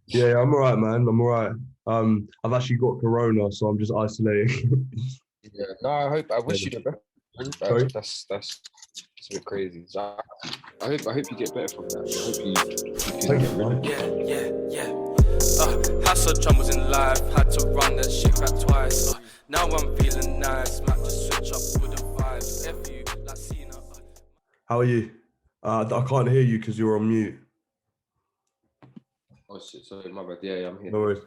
Yeah, I'm all right, man. I'm all right. I've actually got corona, so I'm just isolating. Yeah. No, I Yeah. wish you the best. Man. Sorry? That's it's a bit crazy. So I hope you get better from that. I hope you can Thank get you, rid of man. it. Yeah. Hustle troubles in life, had to run that shit back twice. Now I'm feeling nice, might just switch up with the vibes. F you, like Cena. How are you? I can't hear you because you're on mute. Oh shit, sorry, my bad. Yeah, I'm here. No worries.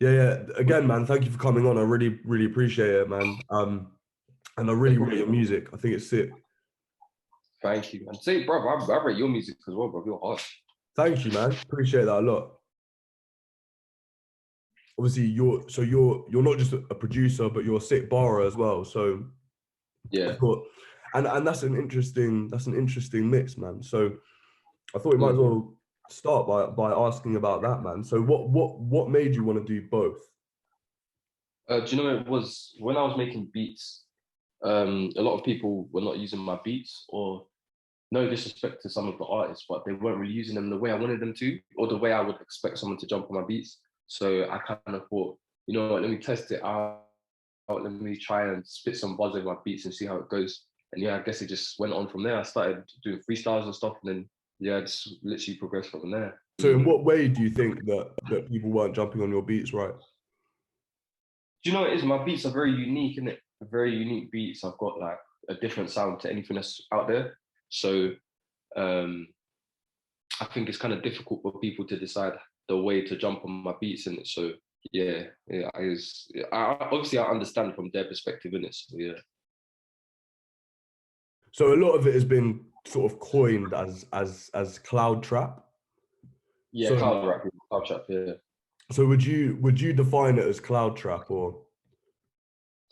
Yeah. Again, man, thank you for coming on. I really, really appreciate it, man. And I No really rate problem. your music. I think it's sick. Thank you, man. Say, bro, I rate your music as well, bro. You're hard. Thank you, man. Appreciate that a lot. Obviously, you're not just a producer, but you're a sick barrer as well. So I Yeah. thought, and that's an interesting mix, man. So I thought we might as Mm. well start by asking about that, man. So what made you want to do both? Do you know it was when I was making beats? A lot of people were not using my beats, or no disrespect to some of the artists, but they weren't really using them the way I wanted them to, or the way I would expect someone to jump on my beats. So I kind of thought, you know what, let me test it out. Let me try and spit some buzz over my beats and see how it goes. And yeah, I guess it just went on from there. I started doing freestyles and stuff, and then yeah, just literally progressed from there. So in what way do you think that people weren't jumping on your beats, right? Do you know what it is? My beats are very unique, isn't it? Very unique beats. I've got like a different sound to anything that's out there. So um, I think it's kind of difficult for people to decide the way to jump on my beats in it. So obviously I understand from their perspective in it. So yeah. So a lot of it has been sort of coined as cloud trap. Yeah, So cloud rap, cloud trap, yeah. so would you define it as cloud trap or?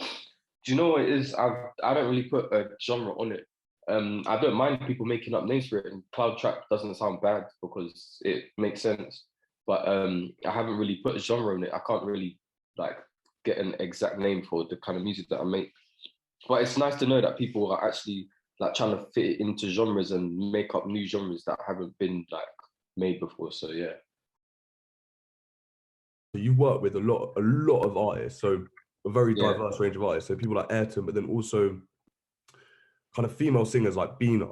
Do you know what it is? I don't really put a genre on it. I don't mind people making up names for it, and cloud trap doesn't sound bad because it makes sense. But I haven't really put a genre on it. I can't really like get an exact name for the kind of music that I make. But it's nice to know that people are actually like trying to fit it into genres and make up new genres that haven't been like made before. So yeah. You've worked with a lot of artists, so a very Yeah. diverse range of artists. So people like Ayrton, but then also kind of female singers like Bina.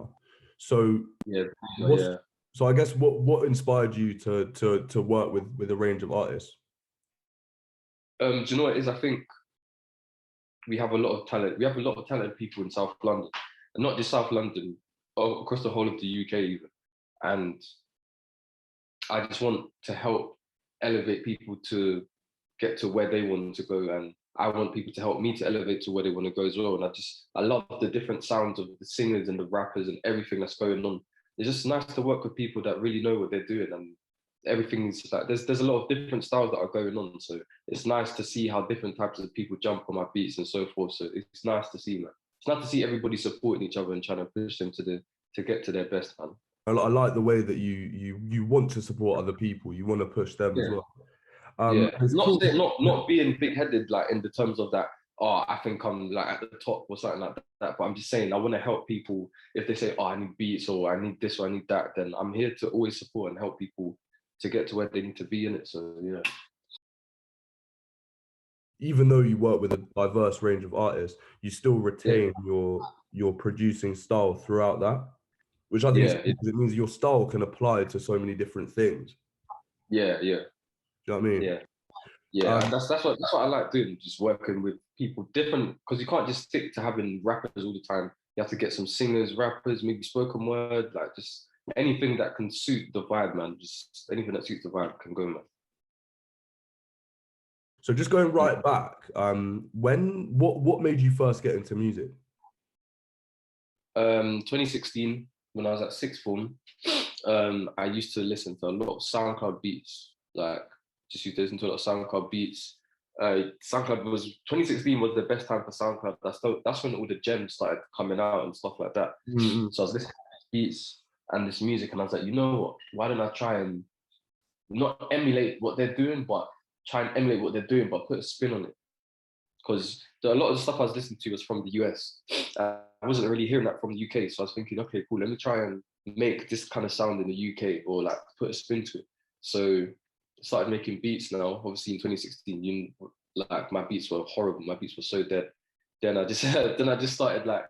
So Yeah. what's Yeah. so I guess what inspired you to work with a range of artists? Do you know what it is? I think we have a lot of talent. We have a lot of talented people in South London, and not just South London, across the whole of the UK even. And I just want to help elevate people to get to where they want to go, and I want people to help me to elevate to where they want to go as well. And I love the different sounds of the singers and the rappers and everything that's going on. It's just nice to work with people that really know what they're doing, and everything's like there's a lot of different styles that are going on. So it's nice to see how different types of people jump on my beats and so forth. So it's nice to see, man. It's nice to see everybody supporting each other and trying to push them to get to their best, man. I like the way that you want to support other people. You want to push them as Yeah. well. Yeah, It's not cool. saying not being big headed like in the terms of that. Oh, I think I'm like at the top or something like that. But I'm just saying I want to help people if they say, oh, I need beats or I need this or I need that. Then I'm here to always support and help people to get to where they need to be in it. So yeah, Even though you work with a diverse range of artists, you still yeah, retain your producing style throughout that, which I think is yeah, cool because it means your style can apply to so many different things. yeah, yeah, Do you know what I mean? yeah, yeah. Um, That's what I like doing. Just working with people different because you can't just stick to having rappers all the time. You have to get some singers, rappers, maybe spoken word, like just anything that can suit the vibe, man. Just anything that suits the vibe can go, man. so just going right back, what made you first get into music? 2016, when I was at sixth form, I used to listen to a lot of SoundCloud beats. Like, just used to listen to a lot of SoundCloud beats. SoundCloud was 2016 was the best time for SoundCloud. That's when all the gems started coming out and stuff like that. Mm-hmm. So I was listening to these beats and this music, and I was like, you know what? Why don't I try and not emulate what they're doing, but try and emulate what they're doing, but put a spin on it? Because a lot of the stuff I was listening to was from the US. I wasn't really hearing that from the UK, so I was thinking, okay, cool, let me try and make this kind of sound in the UK or like put a spin to it. So started making beats now. Obviously in 2016, like my beats were horrible. My beats were so dead. Then I just then I just started like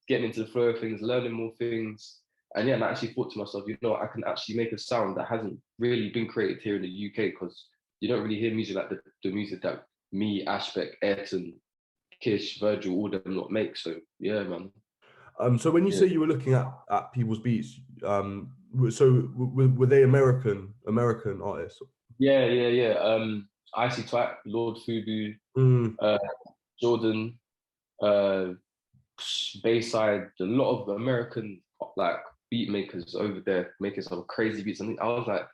getting into the flow of things, learning more things. And yeah, and I actually thought to myself, you know, I can actually make a sound that hasn't really been created here in the UK, because you don't really hear music like the music that me, Ashbeck, Ayrton, Kish, Virgil, all them not make. So yeah, man. So when you say you were looking at people's beats, so were they American artists? Yeah. Icy Twat, Lord Fubu, Jordan, Bayside, a lot of American like beat makers over there making some crazy beats. And I was like,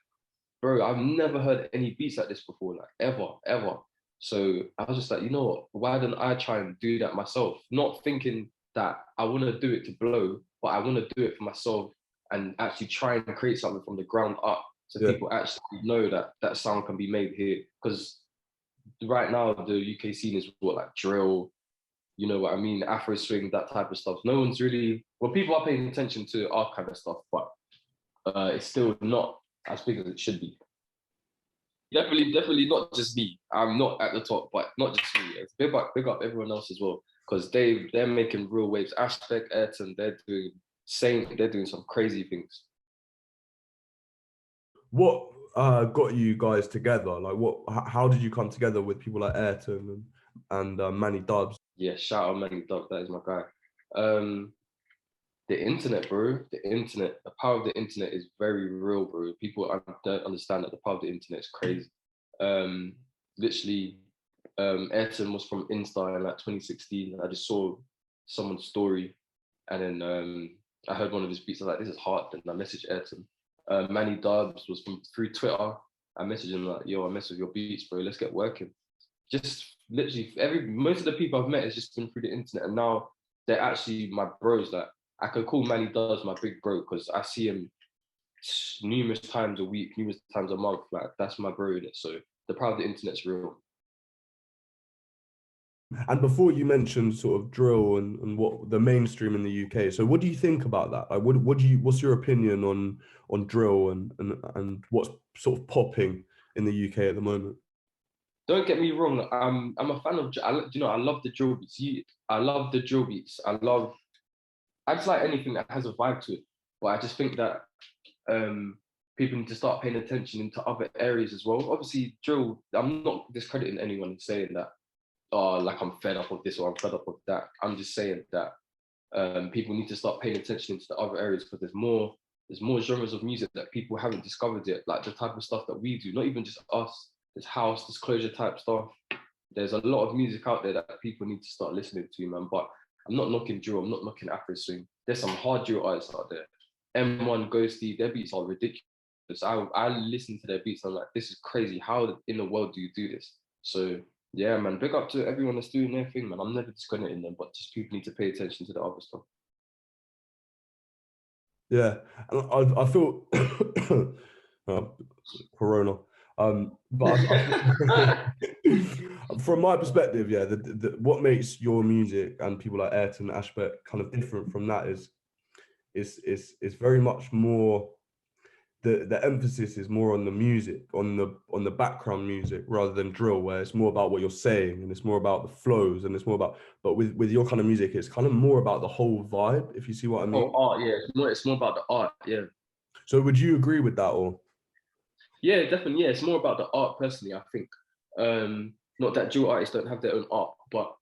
bro, I've never heard any beats like this before, like ever. So I was just like, you know what? Why don't I try and do that myself? Not thinking that I want to do it to blow, but I want to do it for myself and actually try and create something from the ground up, so people actually know that that sound can be made here. Because right now the UK scene is what, like drill, you know what I mean, Afro swing, that type of stuff. No one's really, well, people are paying attention to our kind of stuff, but it's still not as big as it should be. Definitely not just me. I'm not at the top, but not just me. It's big up everyone else as well, because they're making real waves. Ashbeck, Ayrton, they're doing some crazy things. What got you guys together? Like, how did you come together with people like Ayrton and Manny Dubs? Yeah, shout out Manny Dubs, that is my guy. The internet, bro. The power of the internet is very real, bro. People don't understand that the power of the internet is crazy. Literally, Ayrton was from Insta in like 2016. I just saw someone's story, and then I heard one of his beats. I was like, this is hard. And I messaged Ayrton. Manny Dubs was through Twitter. I messaged him like, yo, I mess with your beats, bro. Let's get working. Just literally, most of the people I've met has just been through the internet, and now they're actually my bros. Like, I can call Manny Dubs my big bro, because I see him numerous times a week, numerous times a month. Like, that's my bro in it. So the power of the internet's real. And before you mentioned sort of drill and what the mainstream in the UK. So what do you think about that? Like, what's your opinion on drill and what's sort of popping in the UK at the moment? Don't get me wrong. I'm a fan of. I love the drill beats. I love the drill beats. I just like anything that has a vibe to it. But I just think that people need to start paying attention into other areas as well. Obviously, drill. I'm not discrediting anyone and saying that, like I'm fed up of this or I'm fed up of that. I'm just saying that people need to start paying attention into the other areas, because there's more genres of music that people haven't discovered yet, like the type of stuff that we do. Not even just us. There's house, disclosure type stuff. There's a lot of music out there that people need to start listening to, man. But I'm not knocking drill. I'm not knocking Afro swing. There's some hard drill artists out there. M1, Ghosty, their beats are ridiculous. I listen to their beats. I'm like, this is crazy. How in the world do you do this? So yeah, man, big up to everyone that's doing their thing, man. I'm never discrediting them, but just people need to pay attention to the other stuff. Yeah, and I feel Corona. But from my perspective, yeah, what makes your music and people like Ayrton, Ashbeck kind of different from that is very much more. The emphasis is more on the music, on the background music, rather than drill, where it's more about what you're saying and it's more about the flows and it's more about. But with your kind of music, it's kind of more about the whole vibe, if you see what I mean. Oh, art, yeah. It's more about the art, yeah. So would you agree with that, or? Yeah, definitely. Yeah, it's more about the art personally, I think. Not that drill artists don't have their own art, but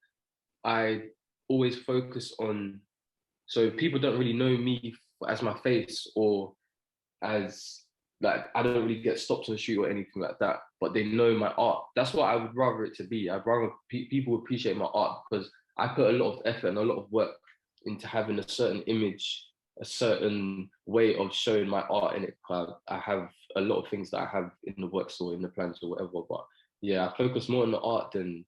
I always focus on, so people don't really know me as my face, or as, like, I don't really get stopped on the street or anything like that, but they know my art. That's what I would rather it to be. I'd rather people appreciate my art, because I put a lot of effort and a lot of work into having a certain image, a certain way of showing my art in it. I have a lot of things that I have in the works or in the plans or whatever, but yeah, I focus more on the art than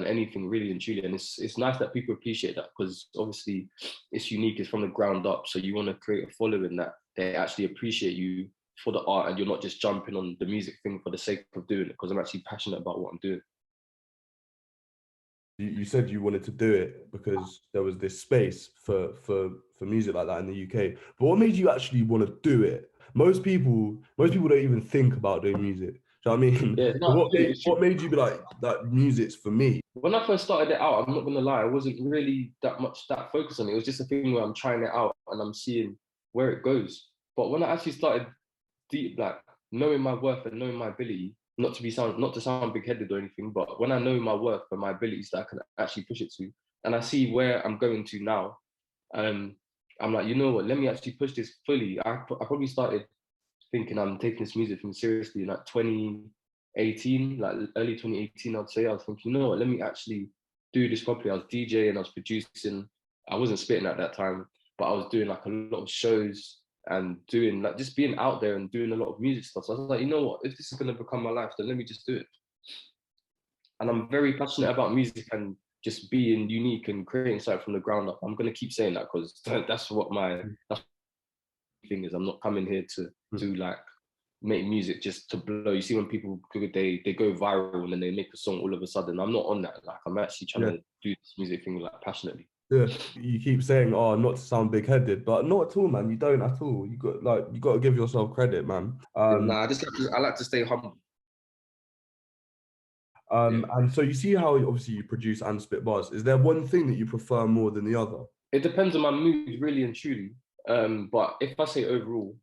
anything, really and truly. And it's nice that people appreciate that, because obviously it's unique, it's from the ground up. So you want to create a following that they actually appreciate you for the art, and you're not just jumping on the music thing for the sake of doing it, because I'm actually passionate about what I'm doing. You said you wanted to do it because there was this space for music like that in the UK. But what made you actually want to do it? Most people don't even think about doing music. Do you know what I mean? Yeah, So no, it's true. what made you be like, that music's for me? When I first started it out, I'm not gonna lie, I wasn't really that focused on it. It was just a thing where I'm trying it out and I'm seeing where it goes. But when I actually started deep, like knowing my worth and knowing my ability, not to sound big-headed or anything, but when I know my worth and my abilities that I can actually push it to, and I see where I'm going to now, I'm like, you know what? Let me actually push this fully. I probably started thinking I'm taking this music thing seriously in like 2018, like early 2018, I'd say. I was thinking, you know what? Let me actually do this properly. I was DJing, I was producing. I wasn't spitting at that time, but I was doing like a lot of shows and doing like just being out there and doing a lot of music stuff. So I was like, you know what? If this is going to become my life, then let me just do it. And I'm very passionate about music and just being unique and creating something from the ground up. I'm going to keep saying that because that's what my thing is. I'm not coming here to like make music just to blow. You see when people they go viral and then they make a song all of a sudden. I'm not on that. Like I'm actually trying to do this music thing like passionately. Yeah, you keep saying, "Oh, not to sound big-headed," but not at all, man. You don't at all. You got to give yourself credit, man. Nah, I like to stay humble. And so you see how obviously you produce and spit bars. Is there one thing that you prefer more than the other? It depends on my mood, really and truly. But if I say overall,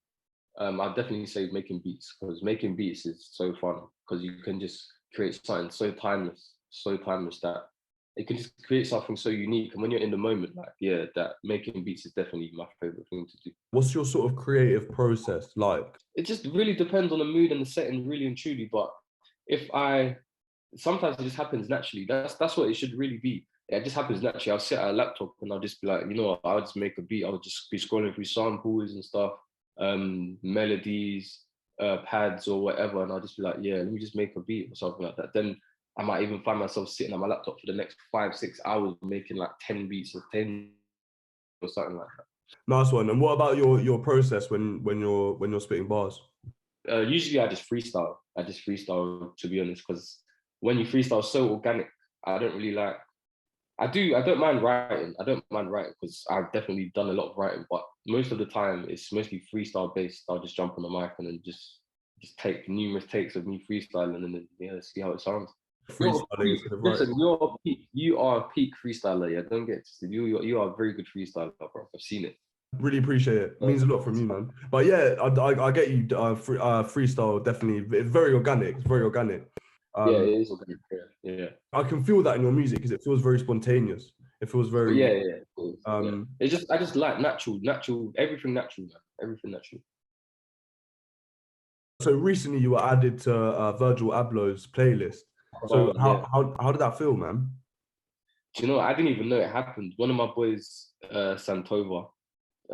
I'd definitely say making beats because making beats is so fun because you can just create something so timeless that it can just create something so unique. And when you're in the moment, like, yeah, that making beats is definitely my favorite thing to do. What's your sort of creative process like? It just really depends on the mood and the setting, really and truly. But sometimes it just happens naturally. That's what it should really be. It just happens naturally. I'll sit at a laptop and I'll just be like, you know what, I'll just make a beat. I'll just be scrolling through samples and stuff, melodies, pads or whatever, and I'll just be like, yeah, let me just make a beat or something like that. Then I might even find myself sitting at my laptop for the next 5-6 hours making like 10 beats or 10 or something like that. Nice one. And what about your process when you're spitting bars? Usually I just freestyle. To be honest, because when you freestyle so organic, I don't really like. I don't mind writing. I don't mind writing because I've definitely done a lot of writing, but most of the time it's mostly freestyle based. I'll just jump on the mic and then just take numerous takes of me freestyling and then see how it sounds. Freestyling instead of writing. Listen, you are a peak freestyler. Yeah, don't get it. You are a very good freestyler, bro. I've seen it. Really appreciate it. It means a lot from you, man. But yeah, I get you. Freestyle definitely. It's very organic. It's very organic. Yeah, it is organic. Yeah. I can feel that in your music because it feels very spontaneous. It feels very. Yeah. I just like natural, everything natural, man. Everything natural. So recently you were added to Virgil Abloh's playlist. So how did that feel, man? Do you know, I didn't even know it happened. One of my boys, Santova,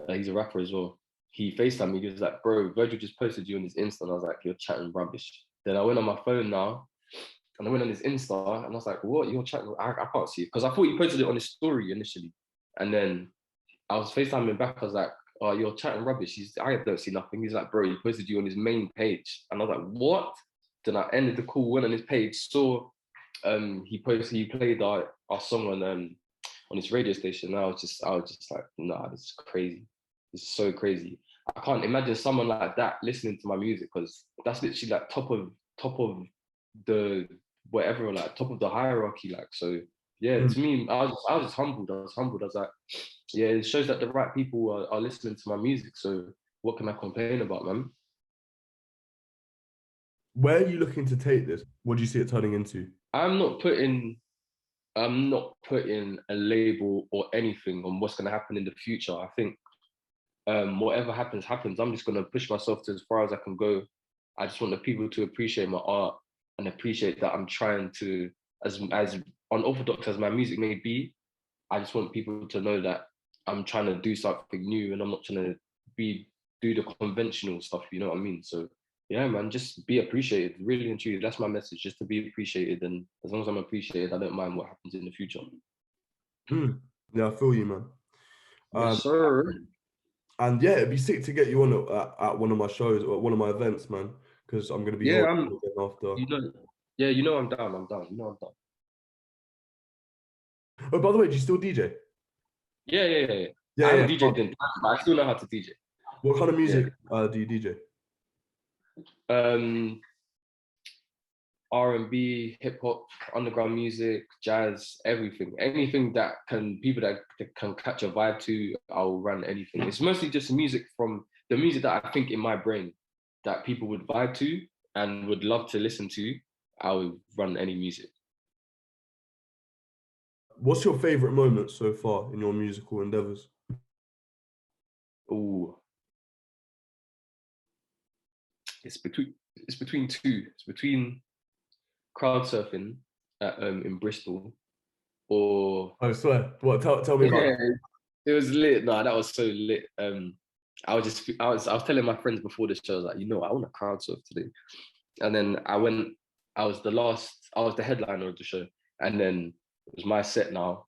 he's a rapper as well. He FaceTimed me. He was like, bro, Virgil just posted you on his Insta. And I was like, you're chatting rubbish. Then I went on my phone now and I went on his Insta and I was like, what? You're chatting? I can't see it. Because I thought he posted it on his story initially. And then I was FaceTiming back. I was like, oh, you're chatting rubbish. I don't see nothing. He's like, bro, he posted you on his main page. And I was like, what? Then I ended the call, went on his page, saw he played our song on his radio station. And I was just like, nah, this is crazy. This is so crazy. I can't imagine someone like that listening to my music because that's literally like top of the whatever, like top of the hierarchy. Like, so yeah, to me, I was just humbled. I was like, yeah, it shows that the right people are listening to my music. So what can I complain about, man? Where are you looking to take this? What do you see it turning into? I'm not putting a label or anything on what's going to happen in the future. I think whatever happens. I'm just going to push myself to as far as I can go. I just want the people to appreciate my art and appreciate that I'm trying to, as unorthodox as my music may be, I just want people to know that I'm trying to do something new and I'm not trying to do the conventional stuff, you know what I mean? So yeah, man, just be appreciated, really and truly. That's my message, just to be appreciated. And as long as I'm appreciated, I don't mind what happens in the future. Yeah, I feel you, man. Yes, sir. And yeah, it'd be sick to get you on at one of my shows or one of my events, man, because I'm going to be after. You know I'm down. I'm down. Oh, by the way, do you still DJ? Yeah. I haven't DJed in, but I still know how to DJ. What kind of music do you DJ? R&B, hip hop, underground music, jazz, everything. Anything that people that can catch a vibe to, I'll run anything. It's mostly just music from the music that I think in my brain that people would vibe to and would love to listen to. I would run any music. What's your favorite moment so far in your musical endeavors? Ooh, it's between two. It's between crowd surfing at, in Bristol, or I swear. What? Tell me about yeah, that. it was lit. No, that was so lit. I was telling my friends before the show, I was like, I want to crowd surf today. And then I went. I was the headliner of the show, and then it was my set now.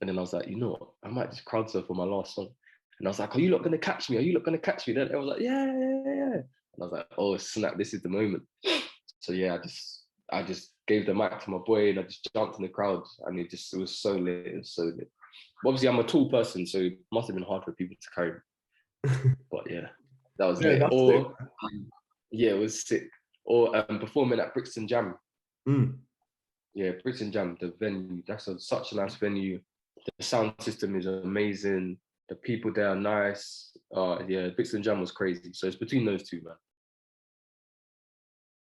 And then I was like, I might just crowd surf for my last song. And I was like, are you not gonna catch me? Are you not gonna catch me? Then I was like, yeah. And I was like, oh snap, this is the moment. So yeah, I just gave the mic to my boy and I just jumped in the crowd, and it was so lit. It was so lit. But obviously, I'm a tall person, so it must have been hard for people to carry me. But yeah, that was Yeah, lit. that's sick. Or yeah, it was sick. Or performing at Brixton Jam. Mm. Yeah, Brixton Jam, the venue. That's such a nice venue. The sound system is amazing. The people there are nice. Yeah, Brixton Jam was crazy. So it's between those two, man.